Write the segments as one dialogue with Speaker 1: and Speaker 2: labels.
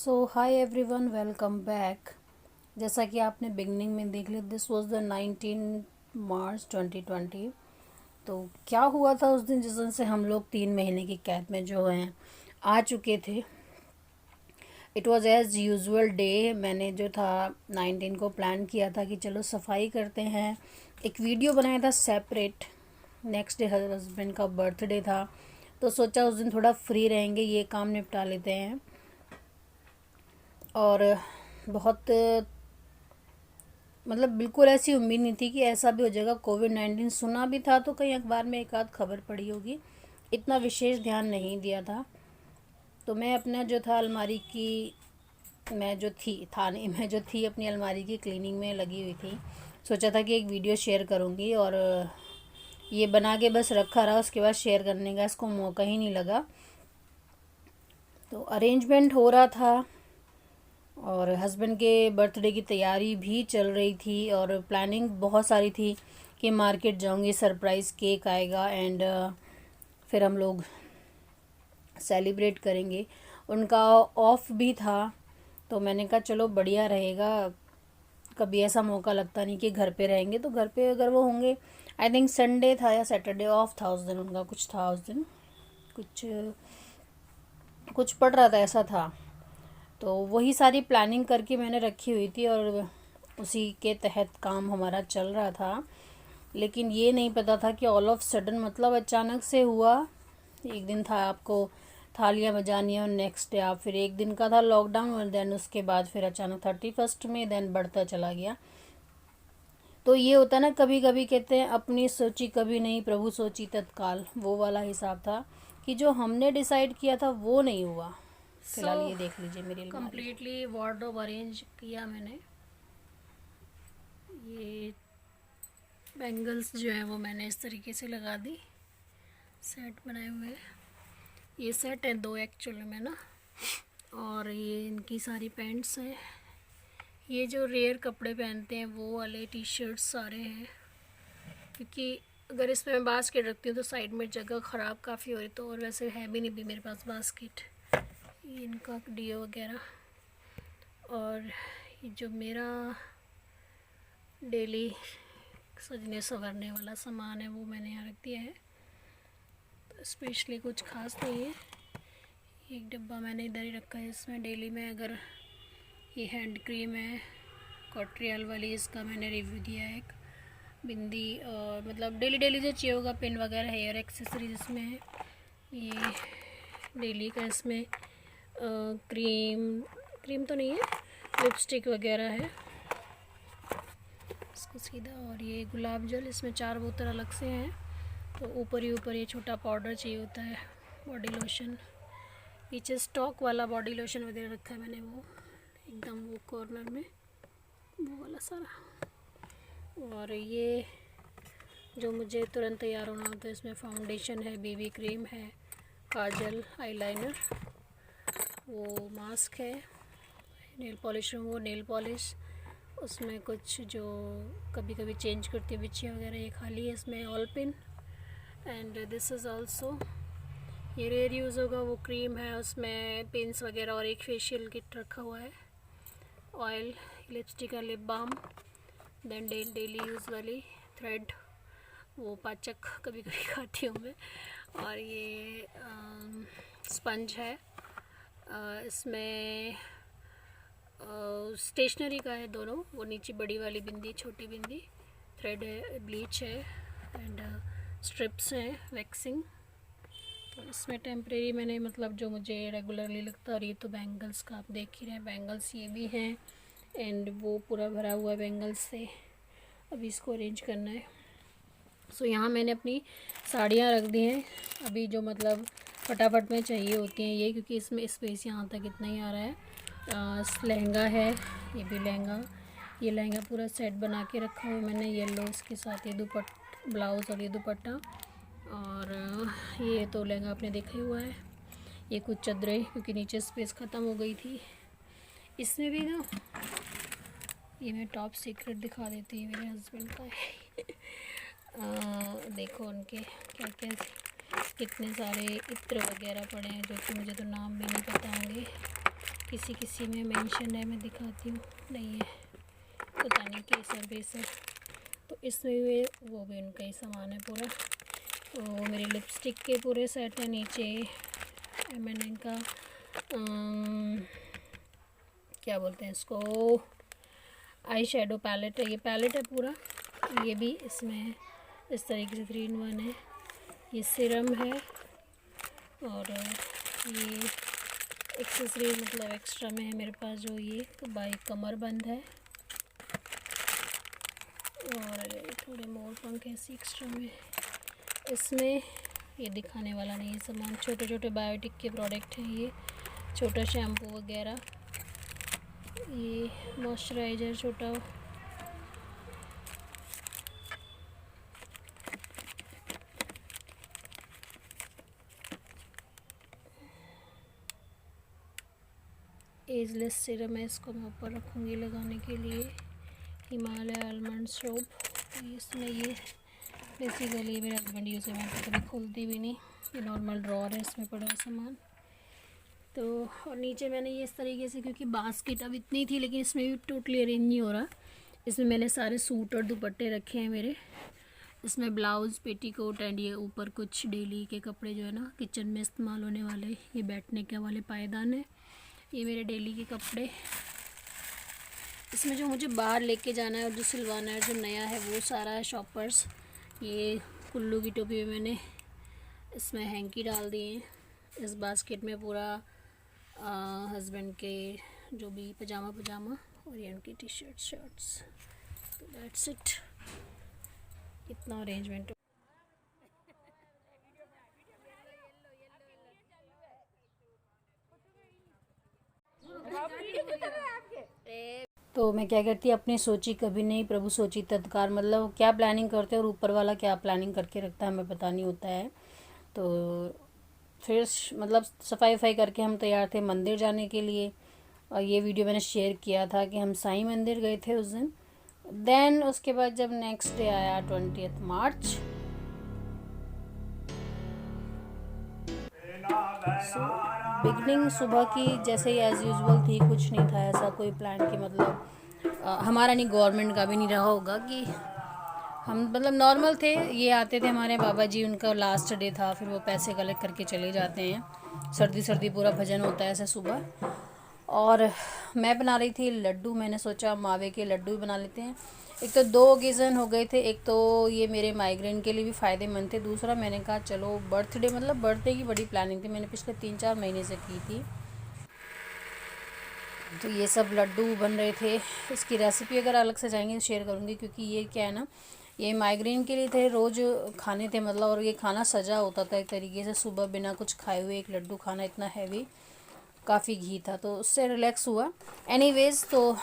Speaker 1: सो hi everyone, welcome back. जैसा कि आपने बिगनिंग में देख लिया, दिस वाज द 19 मार्च 2020। तो क्या हुआ था उस दिन, जिस दिन से हम लोग 3 महीने की कैद में जो हैं आ चुके थे। It was as usual day. मैंने जो था 19 को प्लान किया था कि चलो सफाई करते हैं। एक वीडियो बनाया था सेपरेट। नेक्स्ट डे हस्बैंड का बर्थडे था, तो सोचा उस दिन थोड़ा फ्री रहेंगे, ये काम निपटा लेते हैं। और बहुत मतलब बिल्कुल ऐसी उम्मीद नहीं थी कि ऐसा भी हो जाएगा। कोविड-19 सुना भी था तो कहीं अखबार में एक आध खबर पड़ी होगी, इतना विशेष ध्यान नहीं दिया था। तो मैं अपना जो था अलमारी की मैं जो थी था नहीं मैं जो थी अपनी अलमारी की क्लीनिंग में लगी हुई थी। सोचा था कि एक वीडियो शेयर करूँगी, और ये बना के बस रखा रहा, उसके बाद शेयर करने का इसको मौका ही नहीं लगा। तो अरेंजमेंट हो रहा था और हस्बैंड के बर्थडे की तैयारी भी चल रही थी, और प्लानिंग बहुत सारी थी कि मार्केट जाऊंगी, सरप्राइज़ केक आएगा एंड फिर हम लोग सेलिब्रेट करेंगे। उनका ऑफ भी था, तो मैंने कहा चलो बढ़िया रहेगा। कभी ऐसा मौका लगता नहीं कि घर पे रहेंगे, तो घर पे अगर वो होंगे, आई थिंक संडे था या सैटरडे ऑफ था उस दिन, उनका कुछ था उस दिन, कुछ कुछ पड़ रहा था, ऐसा था। तो वही सारी प्लानिंग करके मैंने रखी हुई थी और उसी के तहत काम हमारा चल रहा था। लेकिन ये नहीं पता था कि ऑल ऑफ सडन, मतलब अचानक से हुआ। एक दिन था आपको थालियाँ बजानी है और नेक्स्ट डे आप फिर एक दिन का था लॉकडाउन, और देन उसके बाद फिर अचानक 31 में देन बढ़ता चला गया। तो ये होता है ना, कभी कभी कहते हैं अपनी सोची कभी नहीं, प्रभु सोची तत्काल, वो वाला हिसाब था कि जो हमने डिसाइड किया था वो नहीं हुआ। फिलहाल ये देख लीजिए मेरी अलमारी। कम्प्लीटली वार्डरोब अरेंज किया मैंने। ये बैंगल्स जो है वो मैंने इस तरीके से लगा दी, सेट बनाए हुए। ये सेट है 2 एक्चुअली में ना, और ये इनकी सारी पैंट्स हैं। ये जो रेयर कपड़े पहनते हैं वो वाले टी शर्ट्स सारे हैं, क्योंकि अगर इसमें मैं बास्केट रखती हूँ तो साइड में जगह ख़राब काफ़ी हो रही, तो और वैसे है भी नहीं भी मेरे पास बास्केट। ये इनका डियो वगैरह, और ये जो मेरा डेली सजने संवरने वाला सामान है वो मैंने यहाँ रख दिया है। तो स्पेशली कुछ खास नहीं है। एक डब्बा मैंने इधर ही रखा है, इसमें डेली में अगर ये हैंड क्रीम है कॉट्रियल वाली, इसका मैंने रिव्यू दिया है। एक बिंदी, और मतलब डेली डेली जो चाहिए होगा, पिन वगैरह, हेयर एक्सेसरीज इसमें है। ये डेली का इसमें क्रीम तो नहीं है, लिपस्टिक वगैरह है इसको सीधा। और ये गुलाब जल, इसमें 4 बोतल अलग से हैं। तो ऊपर ही ऊपर ये छोटा पाउडर चाहिए होता है, बॉडी लोशन। पीछे स्टॉक वाला बॉडी लोशन वगैरह रखा है मैंने, वो एकदम वो कॉर्नर में वो वाला सारा। और ये जो मुझे तुरंत तैयार होना होता है, इसमें फाउंडेशन है, बीबी क्रीम है, काजल, आईलाइनर, वो मास्क है, नेल पॉलिश वो नेल पॉलिश, उसमें कुछ जो कभी कभी चेंज करती है बिछिया वगैरह, ये खाली है। इसमें all pin and this is also, ये रेयर यूज़ होगा, वो क्रीम है, उसमें पिंस वगैरह, और एक फेशियल किट रखा हुआ है, ऑयल, लिपस्टिक का lip balm, then daily use वाली थ्रेड, वो पाचक कभी कभी खाती हूँ मैं, और ये स्पंज है। इसमें स्टेशनरी का है दोनों, वो नीचे बड़ी वाली बिंदी, छोटी बिंदी, थ्रेड है, ब्लीच है एंड स्ट्रिप्स हैं, वैक्सिंग। तो इसमें टेम्परेरी मैंने, मतलब जो मुझे रेगुलरली लगता है। और ये तो बैंगल्स का आप देख ही रहे हैं, बैंगल्स ये भी हैं एंड वो पूरा भरा हुआ है बैंगल्स से। अभी इसको अरेंज करना है। सो यहाँ मैंने अपनी साड़ियाँ रख दी हैं अभी, जो मतलब फटाफट में चाहिए होती हैं ये, क्योंकि इसमें स्पेस यहाँ तक इतना ही आ रहा है। लहंगा है, ये भी लहंगा, ये लहंगा पूरा सेट बना के रखा हुआ मैंने येलो, इसके साथ ये ब्लाउज़ और ये दुपट्टा। और ये तो लहंगा आपने देखा ही हुआ है। ये कुछ चादरें, क्योंकि नीचे स्पेस ख़त्म हो गई थी। इसमें भी ना, ये मैं टॉप सीक्रेट दिखा देती हूँ, मेरे हस्बैंड का है। देखो उनके क्या क्या कितने सारे इत्र वगैरह पड़े हैं, जो कि मुझे तो नाम भी नहीं पता होंगे। किसी किसी में मेंशन है, मैं दिखाती हूँ, नहीं है पता नहीं केसर बेसर। तो इसमें भी वो भी उनका ही सामान है पूरा। तो मेरे लिपस्टिक के पूरे सेट है। नीचे M&M का क्या बोलते हैं इसको, आई शेडो पैलेट है। ये पैलेट है पूरा, ये भी इसमें है इस तरीके से 3 in 1 है। ये सीरम है और ये एक्सेसरीज मतलब एक्स्ट्रा में है मेरे पास, जो ये बाई कमर बंद है और थोड़े मोर पंख ऐसे एक्स्ट्रा में। इसमें ये दिखाने वाला नहीं है सामान, छोटे छोटे बायोटिक के प्रोडक्ट हैं। ये छोटा शैम्पू वगैरह, ये मॉइस्चराइज़र छोटा, एजलेस सीरम है, इसको मैं ऊपर रखूँगी लगाने के लिए। हिमालय आलमंड सोप, तो इसमें ये बेसिकली मेरे हस्बैंड यूज़ है, मैं तो कभी खोलती भी नहीं, ये नॉर्मल ड्रॉर है, इसमें पड़ा है सामान। तो और नीचे मैंने ये इस तरीके से, क्योंकि बास्केट अब इतनी थी लेकिन इसमें भी टोटली अरेंज नहीं हो रहा, इसमें मैंने सारे सूट और दुपट्टे रखे हैं मेरे। इसमें ब्लाउज़, पेटीकोट एंड ये ऊपर कुछ डेली के कपड़े जो है ना किचन में इस्तेमाल होने वाले, ये बैठने के वाले पायदान है, ये मेरे डेली के कपड़े। इसमें जो मुझे बाहर लेके जाना है और जो सिलवाना है, जो नया है वो सारा है। शॉपर्स, ये कुल्लू की टोपी में मैंने इसमें हैंकी डाल दिए हैं। इस बास्केट में पूरा हस्बैंड के जो भी पजामा और ये उनकी टी शर्ट्स। तो दैट्स इट, इतना अरेंजमेंट। तो मैं क्या करती, अपनी सोची कभी नहीं प्रभु सोची तत्कार, मतलब क्या प्लानिंग करते हैं और ऊपर वाला क्या प्लानिंग करके रखता है हमें पता नहीं होता है। तो फिर मतलब सफाई करके हम तैयार थे मंदिर जाने के लिए, और ये वीडियो मैंने शेयर किया था कि हम साईं मंदिर गए थे उस दिन। देन उसके बाद जब नेक्स्ट डे आया 20 मार्च, बिगनिंग सुबह की जैसे ही एज़ यूजुअल थी, कुछ नहीं था ऐसा कोई प्लान कि मतलब हमारा नहीं, गवर्नमेंट का भी नहीं रहा होगा कि हम मतलब नॉर्मल थे। ये आते थे हमारे बाबा जी, उनका लास्ट डे था, फिर वो पैसे कलेक्ट करके चले जाते हैं। सर्दी पूरा भजन होता है ऐसे सुबह। और मैं बना रही थी लड्डू, मैंने सोचा मावे के लड्डू भी बना लेते हैं। एक तो 2 ओकेज़न हो गए थे, एक तो ये मेरे माइग्रेन के लिए भी फ़ायदेमंद थे, दूसरा मैंने कहा चलो बर्थडे, मतलब बर्थडे की बड़ी प्लानिंग थी, मैंने पिछले 3-4 महीने से की थी। तो ये सब लड्डू बन रहे थे। इसकी रेसिपी अगर अलग से जाएंगे शेयर करूँगी, क्योंकि ये क्या है ना, ये माइग्रेन के लिए थे, रोज़ खाने थे मतलब, और ये खाना सजा होता था एक तरीके से। सुबह बिना कुछ खाए हुए एक लड्डू खाना इतना हैवी, काफ़ी घी था, तो उससे रिलैक्स हुआ। एनीवेज़, तो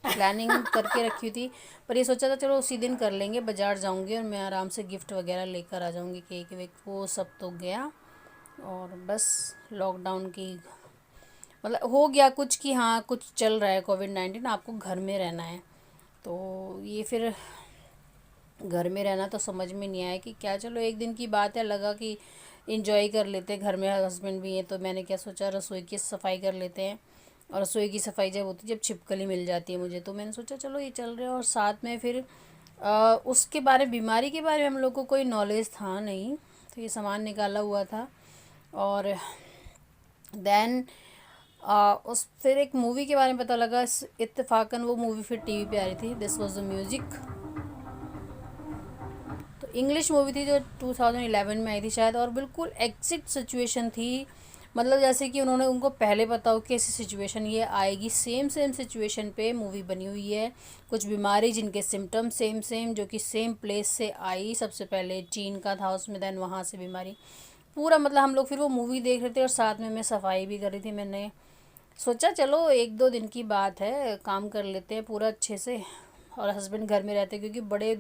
Speaker 1: प्लानिंग करके रखी थी, पर ये सोचा था चलो उसी दिन कर लेंगे, बाज़ार जाऊंगी और मैं आराम से गिफ्ट वगैरह लेकर आ जाऊंगी, केक वेक, वो सब तो गया। और बस लॉकडाउन की मतलब हो गया कुछ कि हाँ कुछ चल रहा है, कोविड-19, आपको घर में रहना है। तो ये फिर घर में रहना तो समझ में नहीं आया कि क्या, चलो एक दिन की बात है, लगा कि इंजॉय कर लेते हैं, घर में हस्बैंड भी हैं, तो मैंने क्या सोचा रसोई की सफाई कर लेते हैं। और रसोई की सफाई जब होती है, जब छिपकली मिल जाती है मुझे, तो मैंने सोचा चलो ये चल रहे हैं। और साथ में फिर उसके बारे, बीमारी के बारे में हम लोग को कोई नॉलेज था नहीं, तो ये सामान निकाला हुआ था। और देन उस फिर एक मूवी के बारे में पता लगा, इत्तेफाकन वो मूवी फिर टीवी पे आ रही थी, दिस वाज द म्यूज़िक। तो इंग्लिश मूवी थी जो 2011 में आई थी शायद, और बिल्कुल एग्जैक्ट सिचुएशन थी, मतलब जैसे कि उन्होंने, उनको पहले पता हो कि ऐसी सिचुएशन ये आएगी, सेम सिचुएशन पे मूवी बनी हुई है। कुछ बीमारी जिनके सिम्टम सेम जो कि सेम प्लेस से आई, सबसे पहले चीन का था उसमें, देन वहाँ से बीमारी पूरा, मतलब हम लोग फिर वो मूवी देख रहे थे और साथ में मैं सफाई भी कर रही थी। मैंने सोचा चलो 1-2 दिन की बात है, काम कर लेते हैं पूरा अच्छे से, और हस्बैंड घर में रहते हैं क्योंकि बड़े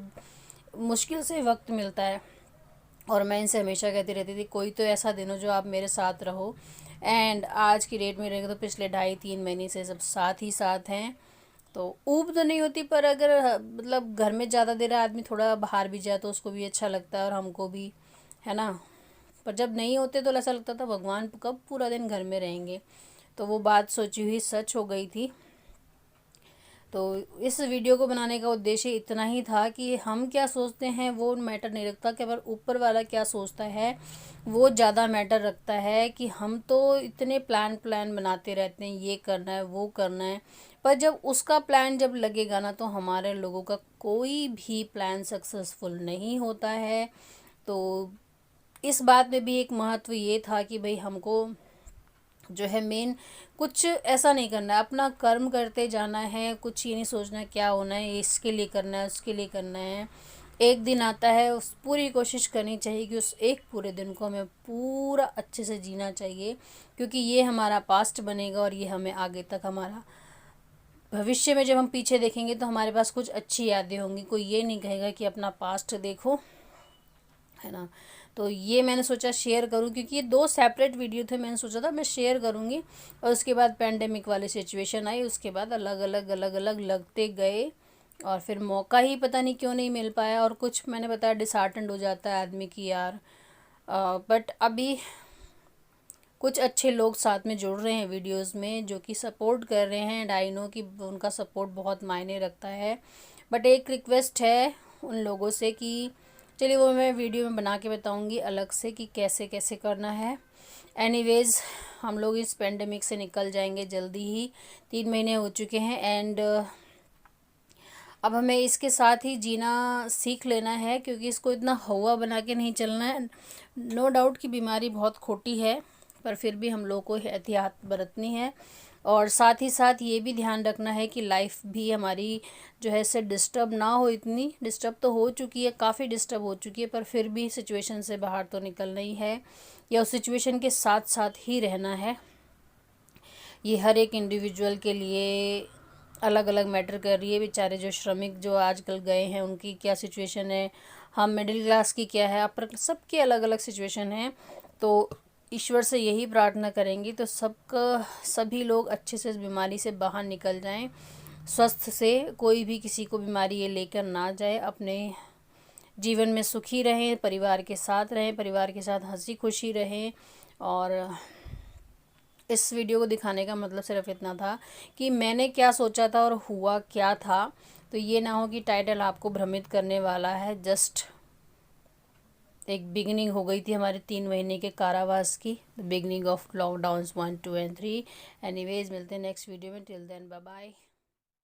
Speaker 1: मुश्किल से वक्त मिलता है। और मैं इनसे हमेशा कहती रहती थी कोई तो ऐसा दिन हो जो आप मेरे साथ रहो, एंड आज की डेट में रहेंगे तो पिछले 2.5-3 महीने से सब साथ ही साथ हैं। तो ऊब तो नहीं होती, पर अगर मतलब घर में ज़्यादा देर आदमी थोड़ा बाहर भी जाए तो उसको भी अच्छा लगता है और हमको भी, है ना। पर जब नहीं होते तो ऐसा लगता था भगवान कब पूरा दिन घर में रहेंगे। तो वो बात सोची हुई सच हो गई थी। तो इस वीडियो को बनाने का उद्देश्य इतना ही था कि हम क्या सोचते हैं वो मैटर नहीं रखता, केवल ऊपर वाला क्या सोचता है वो ज़्यादा मैटर रखता है। कि हम तो इतने प्लान बनाते रहते हैं, ये करना है वो करना है, पर जब उसका प्लान जब लगेगा ना तो हमारे लोगों का कोई भी प्लान सक्सेसफुल नहीं होता है। तो इस बात में भी एक महत्व ये था कि भाई हमको जो है मेन कुछ ऐसा नहीं करना है, अपना कर्म करते जाना है, कुछ ये नहीं सोचना क्या होना है, इसके लिए करना है उसके लिए करना है। एक दिन आता है, उस पूरी कोशिश करनी चाहिए कि उस एक पूरे दिन को हमें पूरा अच्छे से जीना चाहिए, क्योंकि ये हमारा पास्ट बनेगा और ये हमें आगे तक हमारा भविष्य में जब हम पीछे देखेंगे तो हमारे पास कुछ अच्छी यादें होंगी। कोई ये नहीं कहेगा कि अपना पास्ट देखो, है ना। तो ये मैंने सोचा शेयर करूं, क्योंकि ये 2 सेपरेट वीडियो थे, मैंने सोचा था मैं शेयर करूंगी। और उसके बाद पैंडेमिक वाली सिचुएशन आई, उसके बाद अलग अलग लगते गए और फिर मौका ही पता नहीं क्यों नहीं मिल पाया। और कुछ मैंने बताया डिसहार्टेंड हो जाता है आदमी की यार, बट अभी कुछ अच्छे लोग साथ में जुड़ रहे हैं वीडियोस में जो कि सपोर्ट कर रहे हैं, एंड आई नो कि उनका सपोर्ट बहुत मायने रखता है। बट एक रिक्वेस्ट है उन लोगों से कि चलिए वो मैं वीडियो में बना के बताऊंगी अलग से कि कैसे कैसे करना है। एनीवेज हम लोग इस पेंडेमिक से निकल जाएंगे जल्दी ही, 3 महीने हो चुके हैं, एंड अब हमें इसके साथ ही जीना सीख लेना है, क्योंकि इसको इतना हवा बना के नहीं चलना है। नो डाउट कि बीमारी बहुत खोटी है, पर फिर भी हम लोग को एहतियात बरतनी है। और साथ ही साथ ये भी ध्यान रखना है कि लाइफ भी हमारी जो है इससे डिस्टर्ब ना हो। इतनी डिस्टर्ब तो हो चुकी है, काफ़ी डिस्टर्ब हो चुकी है, पर फिर भी सिचुएशन से बाहर तो निकलना ही है, या उस सिचुएशन के साथ साथ ही रहना है। ये हर एक इंडिविजुअल के लिए अलग अलग मैटर कर रही है। बेचारे जो श्रमिक जो आजकल गए हैं उनकी क्या सिचुएशन है, हम मिडिल क्लास की क्या है, अपर सबकी अलग अलग सिचुएशन है। तो ईश्वर से यही प्रार्थना करेंगे तो सबका सभी लोग अच्छे से इस बीमारी से बाहर निकल जाएं, स्वस्थ से, कोई भी किसी को बीमारी ये लेकर ना जाए, अपने जीवन में सुखी रहें, परिवार के साथ रहें, परिवार के साथ हंसी खुशी रहें। और इस वीडियो को दिखाने का मतलब सिर्फ इतना था कि मैंने क्या सोचा था और हुआ क्या था। तो ये ना हो कि टाइटल आपको भ्रमित करने वाला है, जस्ट एक बिगिनिंग हो गई थी हमारे 3 महीने के कारावास की, the beginning of lockdown 1, 2 and 3। Anyways मिलते हैं नेक्स्ट वीडियो में, टिल देन बाय बाय।